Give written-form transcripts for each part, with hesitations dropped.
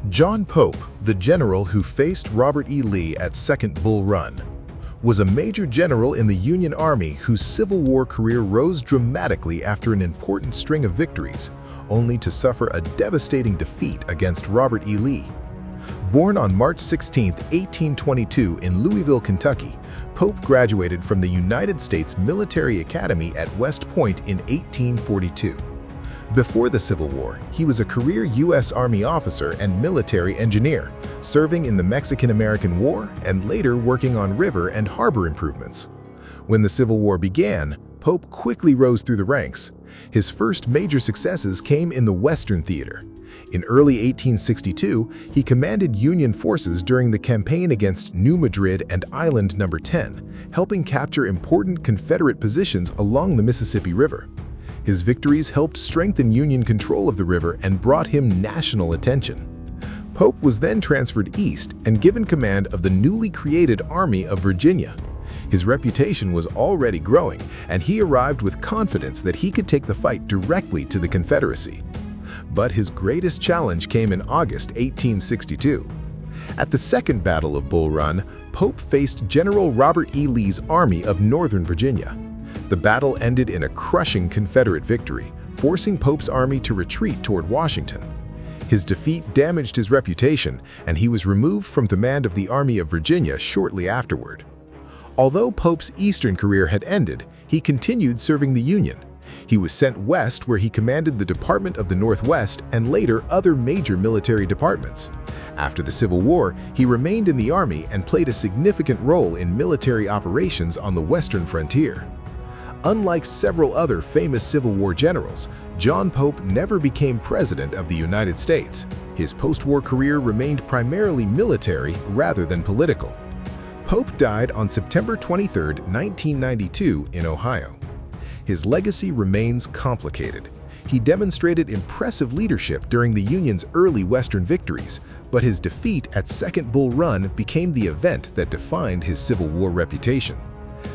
John Pope, the general who faced Robert E. Lee at Second Bull Run, was a major general in the Union Army whose Civil War career rose dramatically after an important string of victories, only to suffer a devastating defeat against Robert E. Lee. Born on March 16, 1822 in Louisville, Kentucky, Pope graduated from the United States Military Academy at West Point in 1842. Before the Civil War, he was a career U.S. Army officer and military engineer, serving in the Mexican-American War and later working on river and harbor improvements. When the Civil War began, Pope quickly rose through the ranks. His first major successes came in the Western Theater. In early 1862, he commanded Union forces during the campaign against New Madrid and Island No. 10, helping capture important Confederate positions along the Mississippi River. His victories helped strengthen Union control of the river and brought him national attention. Pope was then transferred east and given command of the newly created Army of Virginia. His reputation was already growing, and he arrived with confidence that he could take the fight directly to the Confederacy. But his greatest challenge came in August 1862. At the Second Battle of Bull Run, Pope faced General Robert E. Lee's Army of Northern Virginia. The battle ended in a crushing Confederate victory, forcing Pope's army to retreat toward Washington. His defeat damaged his reputation, and he was removed from command of the Army of Virginia shortly afterward. Although Pope's Eastern career had ended, he continued serving the Union. He was sent west where he commanded the Department of the Northwest and later other major military departments. After the Civil War, he remained in the Army and played a significant role in military operations on the western frontier. Unlike several other famous Civil War generals, John Pope never became President of the United States. His post-war career remained primarily military rather than political. Pope died on September 23, 1992 in Ohio. His legacy remains complicated. He demonstrated impressive leadership during the Union's early Western victories, but his defeat at Second Bull Run became the event that defined his Civil War reputation.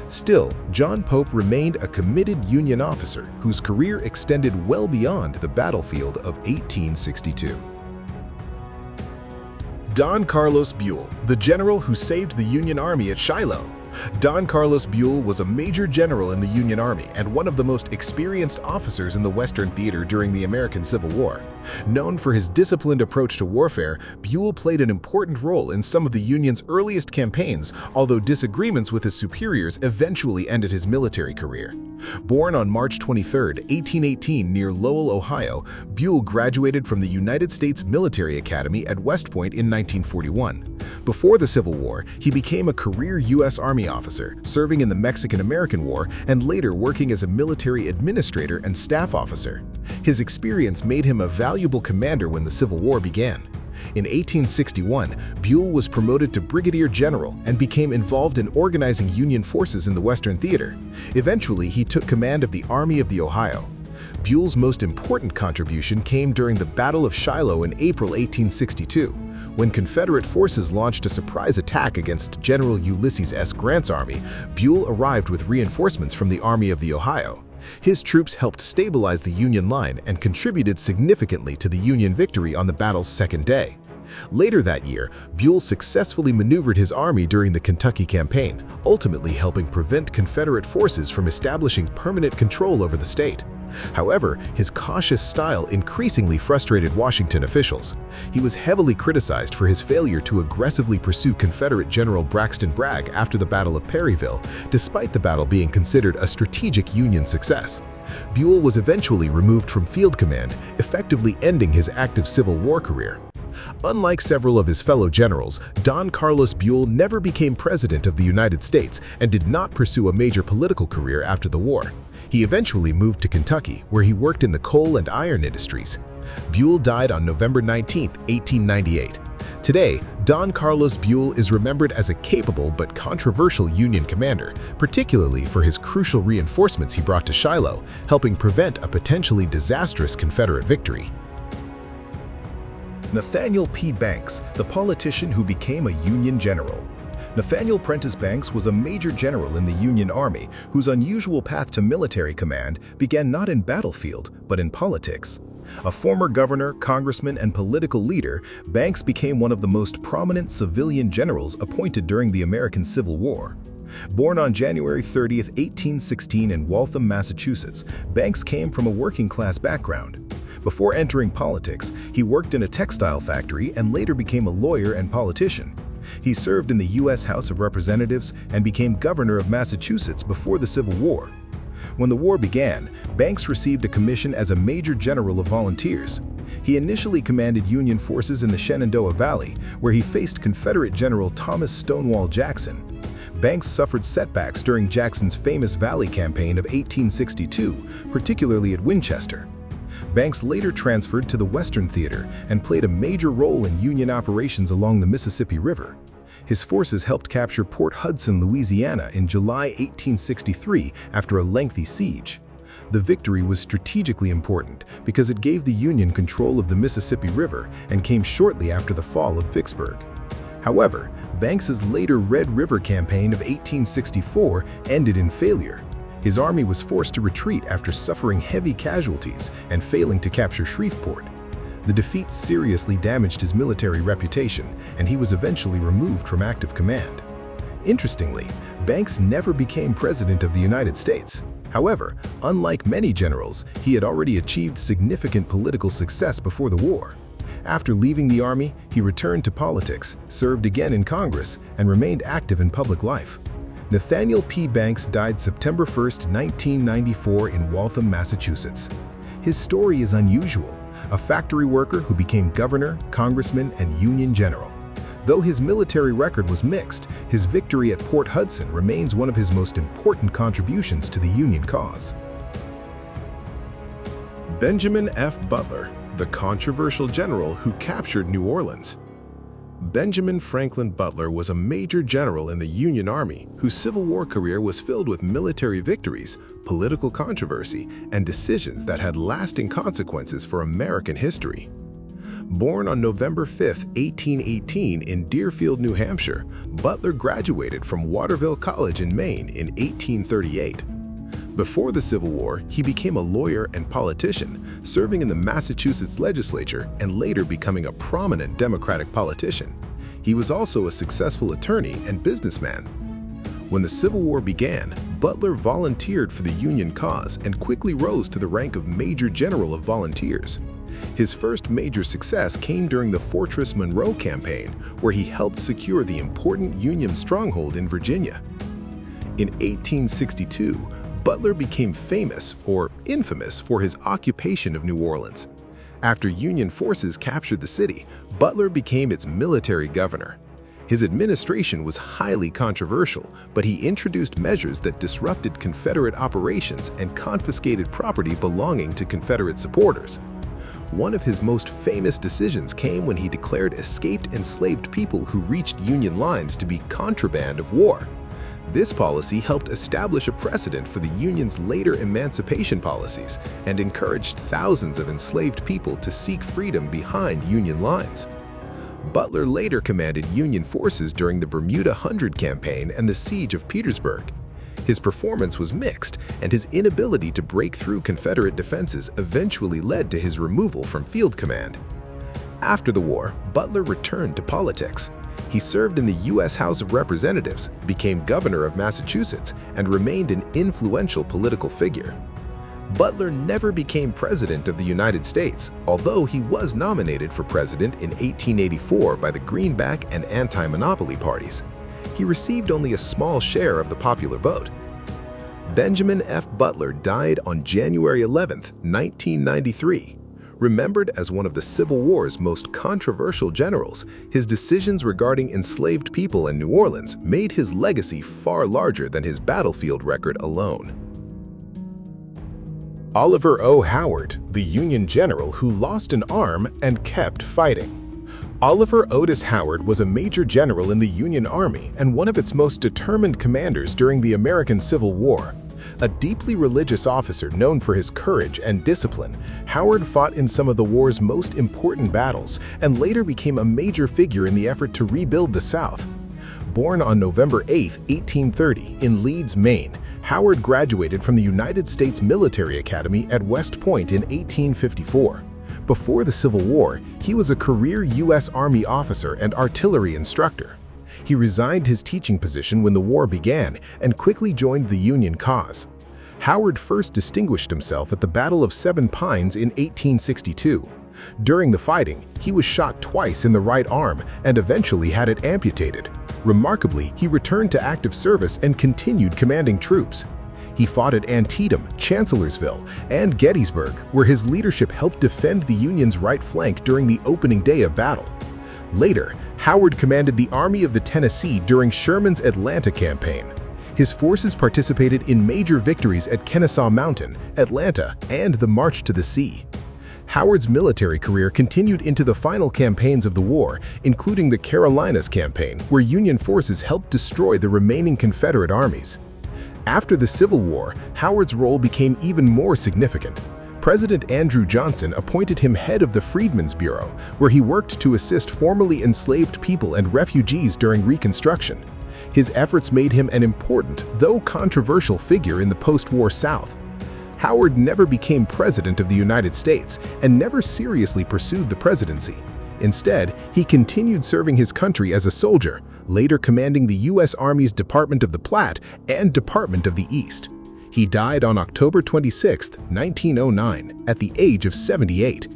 Still, John Pope remained a committed Union officer whose career extended well beyond the battlefield of 1862. Don Carlos Buell, the general who saved the Union Army at Shiloh. Don Carlos Buell was a major general in the Union Army and one of the most experienced officers in the Western Theater during the American Civil War. Known for his disciplined approach to warfare, Buell played an important role in some of the Union's earliest campaigns, although disagreements with his superiors eventually ended his military career. Born on March 23, 1818 near Lowell, Ohio, Buell graduated from the United States Military Academy at West Point in 1941. Before the Civil War, he became a career U.S. Army officer, serving in the Mexican-American War and later working as a military administrator and staff officer. His experience made him a valuable commander when the Civil War began. In 1861, Buell was promoted to brigadier general and became involved in organizing Union forces in the Western Theater. Eventually, he took command of the Army of the Ohio. Buell's most important contribution came during the Battle of Shiloh in April 1862, when Confederate forces launched a surprise attack against General Ulysses S. Grant's army. Buell arrived with reinforcements from the Army of the Ohio. His troops helped stabilize the Union line and contributed significantly to the Union victory on the battle's second day. Later that year, Buell successfully maneuvered his army during the Kentucky campaign, ultimately helping prevent Confederate forces from establishing permanent control over the state. However, his cautious style increasingly frustrated Washington officials. He was heavily criticized for his failure to aggressively pursue Confederate General Braxton Bragg after the Battle of Perryville, despite the battle being considered a strategic Union success. Buell was eventually removed from field command, effectively ending his active Civil War career. Unlike several of his fellow generals, Don Carlos Buell never became President of the United States and did not pursue a major political career after the war. He eventually moved to Kentucky, where he worked in the coal and iron industries. Buell died on November 19, 1898. Today, Don Carlos Buell is remembered as a capable but controversial Union commander, particularly for his crucial reinforcements he brought to Shiloh, helping prevent a potentially disastrous Confederate victory. Nathaniel P. Banks, the politician who became a Union general. Nathaniel Prentice Banks was a major general in the Union Army whose unusual path to military command began not in battlefield, but in politics. A former governor, congressman, and political leader, Banks became one of the most prominent civilian generals appointed during the American Civil War. Born on January 30, 1816 in Waltham, Massachusetts, Banks came from a working-class background. Before entering politics, he worked in a textile factory and later became a lawyer and politician. He served in the U.S. House of Representatives and became governor of Massachusetts before the Civil War. When the war began, Banks received a commission as a major general of volunteers. He initially commanded Union forces in the Shenandoah Valley, where he faced Confederate General Thomas Stonewall Jackson. Banks suffered setbacks during Jackson's famous Valley Campaign of 1862, particularly at Winchester. Banks later transferred to the Western Theater and played a major role in Union operations along the Mississippi River. His forces helped capture Port Hudson, Louisiana in July 1863 after a lengthy siege. The victory was strategically important because it gave the Union control of the Mississippi River and came shortly after the fall of Vicksburg. However, Banks's later Red River Campaign of 1864 ended in failure. His army was forced to retreat after suffering heavy casualties and failing to capture Shreveport. The defeat seriously damaged his military reputation, and he was eventually removed from active command. Interestingly, Banks never became president of the United States. However, unlike many generals, he had already achieved significant political success before the war. After leaving the army, he returned to politics, served again in Congress, and remained active in public life. Nathaniel P. Banks died September 1, 1994 in Waltham, Massachusetts. His story is unusual. A factory worker who became governor, congressman, and Union general. Though his military record was mixed, his victory at Port Hudson remains one of his most important contributions to the Union cause. Benjamin F. Butler, the controversial general who captured New Orleans. Benjamin Franklin Butler was a major general in the Union Army whose Civil War career was filled with military victories, political controversy, and decisions that had lasting consequences for American history. Born on November 5, 1818 in Deerfield, New Hampshire, Butler graduated from Waterville College in Maine in 1838. Before the Civil War, he became a lawyer and politician, serving in the Massachusetts legislature and later becoming a prominent Democratic politician. He was also a successful attorney and businessman. When the Civil War began, Butler volunteered for the Union cause and quickly rose to the rank of Major General of Volunteers. His first major success came during the Fortress Monroe campaign, where he helped secure the important Union stronghold in Virginia. In 1862, Butler became famous, or infamous, for his occupation of New Orleans. After Union forces captured the city, Butler became its military governor. His administration was highly controversial, but he introduced measures that disrupted Confederate operations and confiscated property belonging to Confederate supporters. One of his most famous decisions came when he declared escaped enslaved people who reached Union lines to be contraband of war. This policy helped establish a precedent for the Union's later emancipation policies and encouraged thousands of enslaved people to seek freedom behind Union lines. Butler later commanded Union forces during the Bermuda Hundred Campaign and the Siege of Petersburg. His performance was mixed, and his inability to break through Confederate defenses eventually led to his removal from field command. After the war, Butler returned to politics. He served in the U.S. House of Representatives, became governor of Massachusetts, and remained an influential political figure. Butler never became president of the United States, although he was nominated for president in 1884 by the Greenback and anti-monopoly parties. He received only a small share of the popular vote. Benjamin F. Butler died on January 11, 1993. Remembered as one of the Civil War's most controversial generals, his decisions regarding enslaved people in New Orleans made his legacy far larger than his battlefield record alone. Oliver O. Howard, the Union general who lost an arm and kept fighting. Oliver Otis Howard was a major general in the Union Army and one of its most determined commanders during the American Civil War. A deeply religious officer known for his courage and discipline, Howard fought in some of the war's most important battles and later became a major figure in the effort to rebuild the South. Born on November 8, 1830, in Leeds, Maine, Howard graduated from the United States Military Academy at West Point in 1854. Before the Civil War, he was a career U.S. Army officer and artillery instructor. He resigned his teaching position when the war began and quickly joined the Union cause. Howard first distinguished himself at the Battle of Seven Pines in 1862. During the fighting, he was shot twice in the right arm and eventually had it amputated. Remarkably, he returned to active service and continued commanding troops. He fought at Antietam, Chancellorsville, and Gettysburg, where his leadership helped defend the Union's right flank during the opening day of battle. Later, Howard commanded the Army of the Tennessee during Sherman's Atlanta campaign. His forces participated in major victories at Kennesaw Mountain, Atlanta, and the March to the Sea. Howard's military career continued into the final campaigns of the war, including the Carolinas campaign, where Union forces helped destroy the remaining Confederate armies. After the Civil War, Howard's role became even more significant. President Andrew Johnson appointed him head of the Freedmen's Bureau, where he worked to assist formerly enslaved people and refugees during Reconstruction. His efforts made him an important, though controversial figure in the post-war South. Howard never became President of the United States and never seriously pursued the presidency. Instead, he continued serving his country as a soldier, later commanding the U.S. Army's Department of the Platte and Department of the East. He died on October 26, 1909, at the age of 78.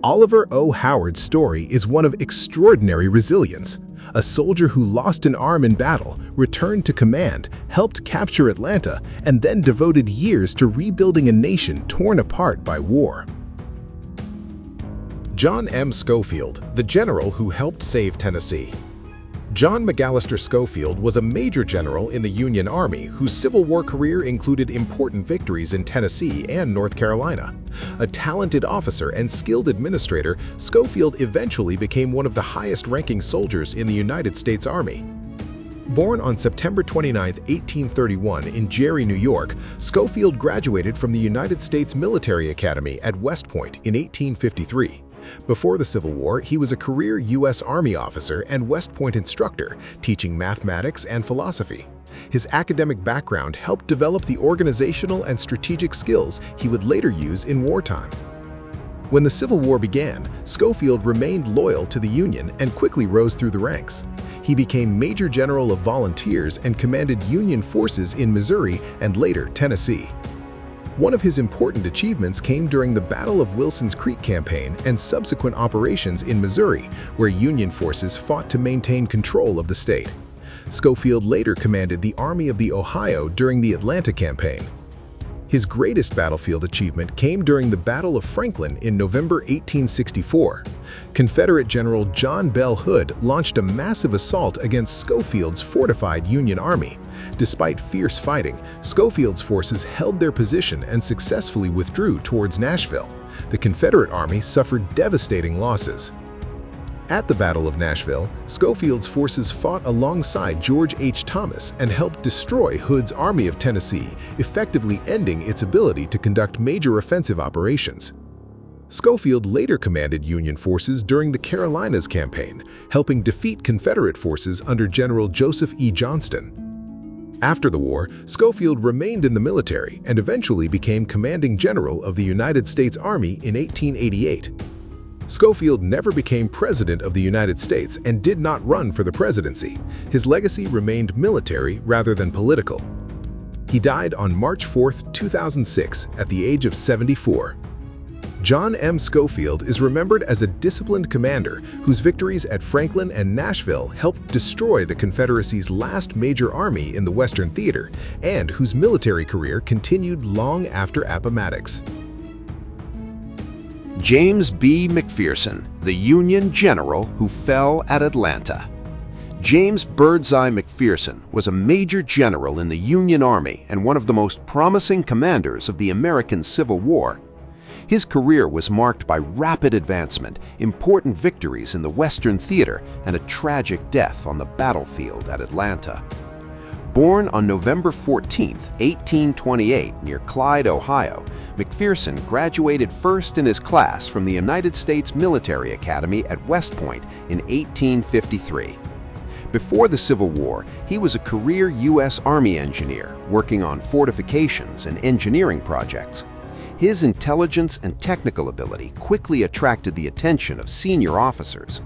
Oliver O. Howard's story is one of extraordinary resilience. A soldier who lost an arm in battle, returned to command, helped capture Atlanta, and then devoted years to rebuilding a nation torn apart by war. John M. Schofield, the general who helped save Tennessee. John McAllister Schofield was a major general in the Union Army whose Civil War career included important victories in Tennessee and North Carolina. A talented officer and skilled administrator, Schofield eventually became one of the highest-ranking soldiers in the United States Army. Born on September 29, 1831 in Jerry, New York, Schofield graduated from the United States Military Academy at West Point in 1853. Before the Civil War, he was a career U.S. Army officer and West Point instructor, teaching mathematics and philosophy. His academic background helped develop the organizational and strategic skills he would later use in wartime. When the Civil War began, Schofield remained loyal to the Union and quickly rose through the ranks. He became Major General of Volunteers and commanded Union forces in Missouri and later Tennessee. One of his important achievements came during the Battle of Wilson's Creek campaign and subsequent operations in Missouri, where Union forces fought to maintain control of the state. Schofield later commanded the Army of the Ohio during the Atlanta campaign. His greatest battlefield achievement came during the Battle of Franklin in November 1864. Confederate General John Bell Hood launched a massive assault against Schofield's fortified Union Army. Despite fierce fighting, Schofield's forces held their position and successfully withdrew towards Nashville. The Confederate Army suffered devastating losses. At the Battle of Nashville, Schofield's forces fought alongside George H. Thomas and helped destroy Hood's Army of Tennessee, effectively ending its ability to conduct major offensive operations. Schofield later commanded Union forces during the Carolinas campaign, helping defeat Confederate forces under General Joseph E. Johnston. After the war, Schofield remained in the military and eventually became commanding general of the United States Army in 1888. Schofield never became President of the United States and did not run for the presidency. His legacy remained military rather than political. He died on March 4, 2006, at the age of 74. John M. Schofield is remembered as a disciplined commander whose victories at Franklin and Nashville helped destroy the Confederacy's last major army in the Western Theater, and whose military career continued long after Appomattox. James B. McPherson, the Union general who fell at Atlanta. James Birdseye McPherson was a major general in the Union Army and one of the most promising commanders of the American Civil War. His career was marked by rapid advancement, important victories in the Western Theater, and a tragic death on the battlefield at Atlanta. Born on November 14, 1828, near Clyde, Ohio, McPherson graduated first in his class from the United States Military Academy at West Point in 1853. Before the Civil War, he was a career U.S. Army engineer working on fortifications and engineering projects. His intelligence and technical ability quickly attracted the attention of senior officers.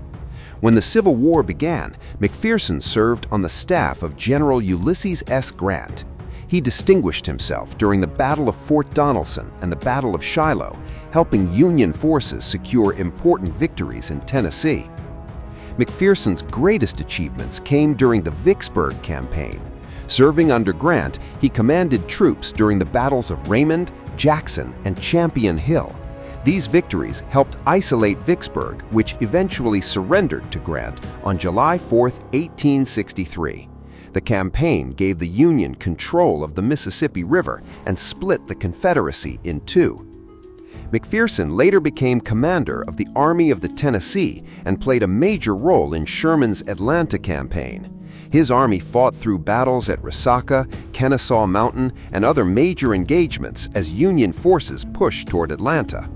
When the Civil War began, McPherson served on the staff of General Ulysses S. Grant. He distinguished himself during the Battle of Fort Donelson and the Battle of Shiloh, helping Union forces secure important victories in Tennessee. McPherson's greatest achievements came during the Vicksburg campaign. Serving under Grant, he commanded troops during the battles of Raymond, Jackson, and Champion Hill. These victories helped isolate Vicksburg, which eventually surrendered to Grant on July 4, 1863. The campaign gave the Union control of the Mississippi River and split the Confederacy in two. McPherson later became commander of the Army of the Tennessee and played a major role in Sherman's Atlanta campaign. His army fought through battles at Resaca, Kennesaw Mountain, and other major engagements as Union forces pushed toward Atlanta.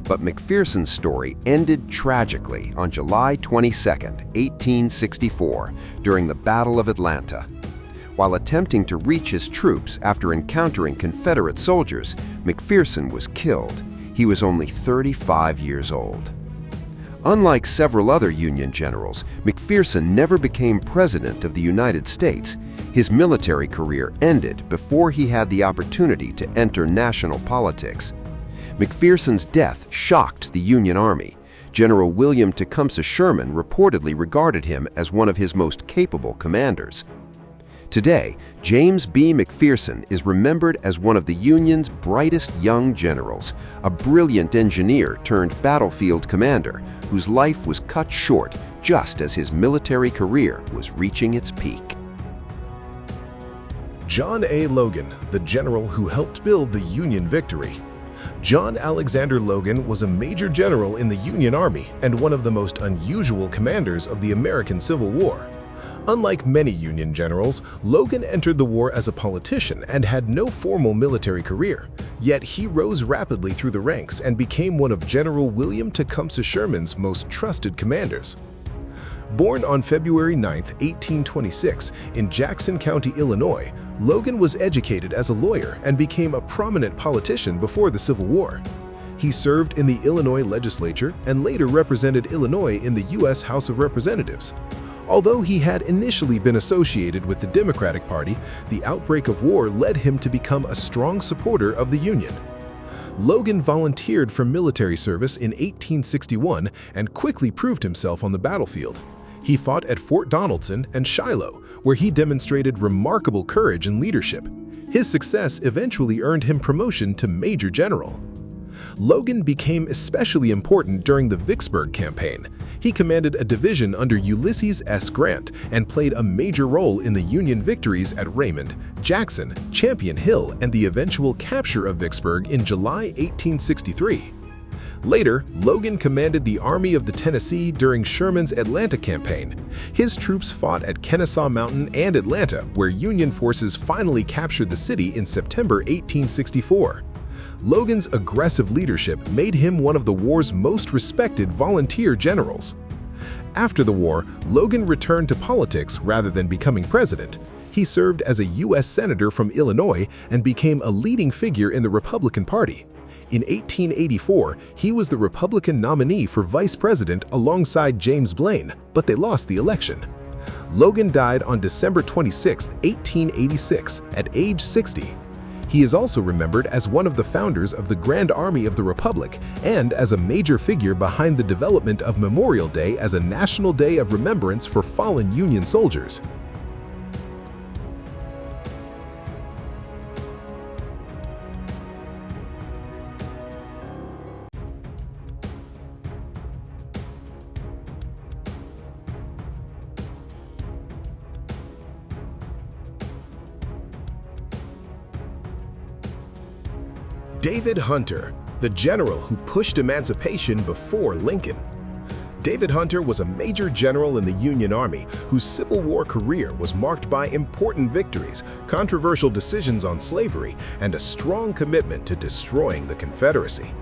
But McPherson's story ended tragically on July 22, 1864, during the Battle of Atlanta. While attempting to reach his troops after encountering Confederate soldiers, McPherson was killed. He was only 35 years old. Unlike several other Union generals, McPherson never became President of the United States. His military career ended before he had the opportunity to enter national politics. McPherson's death shocked the Union Army. General William Tecumseh Sherman reportedly regarded him as one of his most capable commanders. Today, James B. McPherson is remembered as one of the Union's brightest young generals, a brilliant engineer turned battlefield commander whose life was cut short just as his military career was reaching its peak. John A. Logan, the general who helped build the Union victory. John Alexander Logan was a major general in the Union Army and one of the most unusual commanders of the American Civil War. Unlike many Union generals, Logan entered the war as a politician and had no formal military career. Yet he rose rapidly through the ranks and became one of General William Tecumseh Sherman's most trusted commanders. Born on February 9, 1826, in Jackson County, Illinois, Logan was educated as a lawyer and became a prominent politician before the Civil War. He served in the Illinois legislature and later represented Illinois in the U.S. House of Representatives. Although he had initially been associated with the Democratic Party, the outbreak of war led him to become a strong supporter of the Union. Logan volunteered for military service in 1861 and quickly proved himself on the battlefield. He fought at Fort Donelson and Shiloh, where he demonstrated remarkable courage and leadership. His success eventually earned him promotion to Major General. Logan became especially important during the Vicksburg campaign. He commanded a division under Ulysses S. Grant and played a major role in the Union victories at Raymond, Jackson, Champion Hill, and the eventual capture of Vicksburg in July 1863. Later, Logan commanded the Army of the Tennessee during Sherman's Atlanta campaign. His troops fought at Kennesaw Mountain and Atlanta, where Union forces finally captured the city in September 1864. Logan's aggressive leadership made him one of the war's most respected volunteer generals. After the war, Logan returned to politics rather than becoming president. He served as a U.S. Senator from Illinois and became a leading figure in the Republican Party. In 1884, he was the Republican nominee for vice president alongside James Blaine, but they lost the election. Logan died on December 26, 1886, at age 60. He is also remembered as one of the founders of the Grand Army of the Republic and as a major figure behind the development of Memorial Day as a national day of remembrance for fallen Union soldiers. David Hunter, the general who pushed emancipation before Lincoln. David Hunter was a major general in the Union Army whose Civil War career was marked by important victories, controversial decisions on slavery, and a strong commitment to destroying the Confederacy.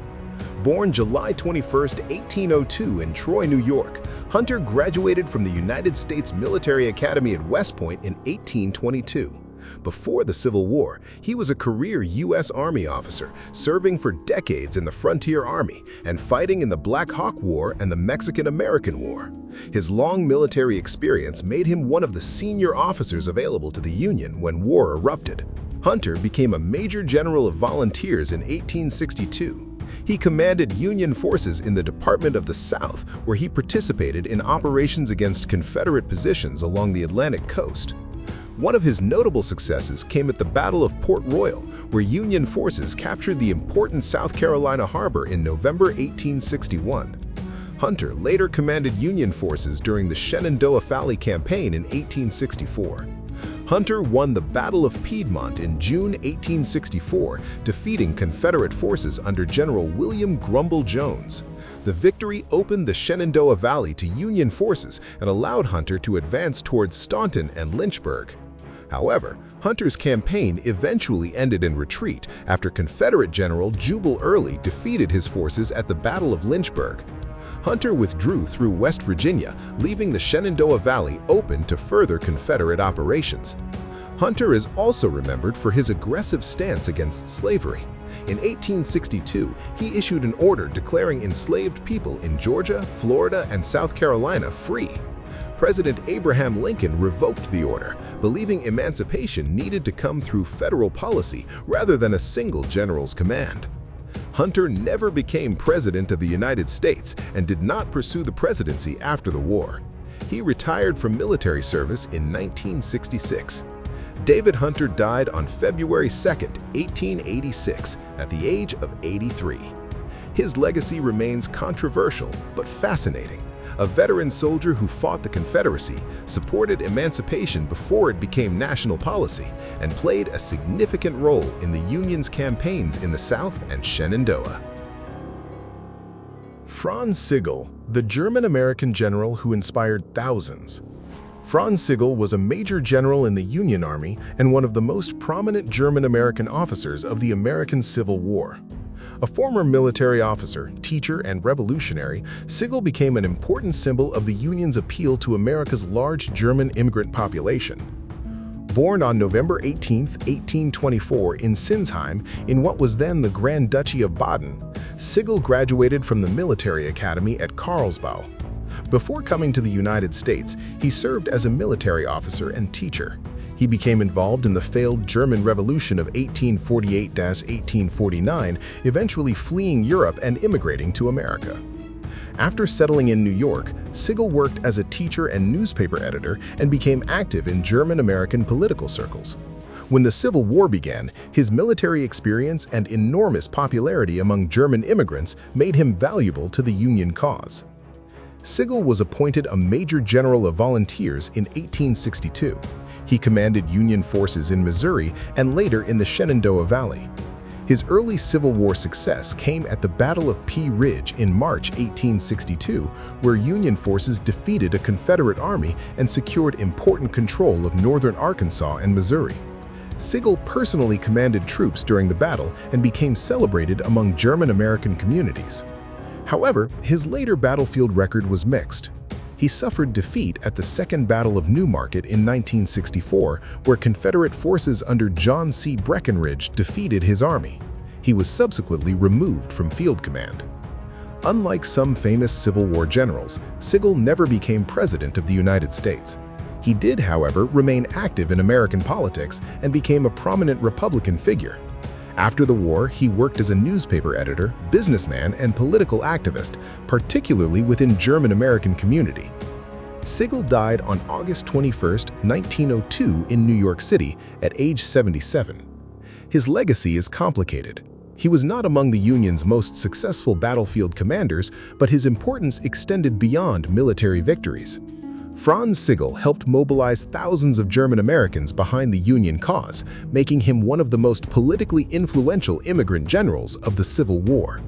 Born July 21, 1802 in Troy, New York, Hunter graduated from the United States Military Academy at West Point in 1822. Before the Civil War, he was a career U.S. Army officer, serving for decades in the Frontier Army and fighting in the Black Hawk War and the Mexican-American War. His long military experience made him one of the senior officers available to the Union when war erupted. Hunter became a major general of volunteers in 1862. He commanded Union forces in the Department of the South, where he participated in operations against Confederate positions along the Atlantic coast. One of his notable successes came at the Battle of Port Royal, where Union forces captured the important South Carolina harbor in November 1861. Hunter later commanded Union forces during the Shenandoah Valley Campaign in 1864. Hunter won the Battle of Piedmont in June 1864, defeating Confederate forces under General William Grumble Jones. The victory opened the Shenandoah Valley to Union forces and allowed Hunter to advance towards Staunton and Lynchburg. However, Hunter's campaign eventually ended in retreat after Confederate General Jubal Early defeated his forces at the Battle of Lynchburg. Hunter withdrew through West Virginia, leaving the Shenandoah Valley open to further Confederate operations. Hunter is also remembered for his aggressive stance against slavery. In 1862, he issued an order declaring enslaved people in Georgia, Florida, and South Carolina free. President Abraham Lincoln revoked the order, believing emancipation needed to come through federal policy rather than a single general's command. Hunter never became President of the United States and did not pursue the presidency after the war. He retired from military service in 1966. David Hunter died on February 2, 1886, at the age of 83. His legacy remains controversial but fascinating. A veteran soldier who fought the Confederacy, supported emancipation before it became national policy, and played a significant role in the Union's campaigns in the South and Shenandoah. Franz Sigel, the German-American general who inspired thousands. Franz Sigel was a major general in the Union Army and one of the most prominent German-American officers of the American Civil War. A former military officer, teacher, and revolutionary, Sigel became an important symbol of the Union's appeal to America's large German immigrant population. Born on November 18, 1824 in Sinsheim, in what was then the Grand Duchy of Baden, Sigel graduated from the military academy at Karlsbad. Before coming to the United States, he served as a military officer and teacher. He became involved in the failed German Revolution of 1848–1849, eventually fleeing Europe and immigrating to America. After settling in New York, Sigel worked as a teacher and newspaper editor and became active in German-American political circles. When the Civil War began, his military experience and enormous popularity among German immigrants made him valuable to the Union cause. Sigel was appointed a Major General of Volunteers in 1862. He commanded Union forces in Missouri and later in the Shenandoah Valley. His early Civil War success came at the Battle of Pea Ridge in March 1862, where Union forces defeated a Confederate army and secured important control of northern Arkansas and Missouri. Sigel personally commanded troops during the battle and became celebrated among German-American communities. However, his later battlefield record was mixed. He suffered defeat at the Second Battle of Newmarket in 1964, where Confederate forces under John C. Breckinridge defeated his army. He was subsequently removed from field command. Unlike some famous Civil War generals, Sigel never became President of the United States. He did, however, remain active in American politics and became a prominent Republican figure. After the war, he worked as a newspaper editor, businessman, and political activist, particularly within German-American community. Sigel died on August 21, 1902 in New York City at age 77. His legacy is complicated. He was not among the Union's most successful battlefield commanders, but his importance extended beyond military victories. Franz Sigel helped mobilize thousands of German Americans behind the Union cause, making him one of the most politically influential immigrant generals of the Civil War.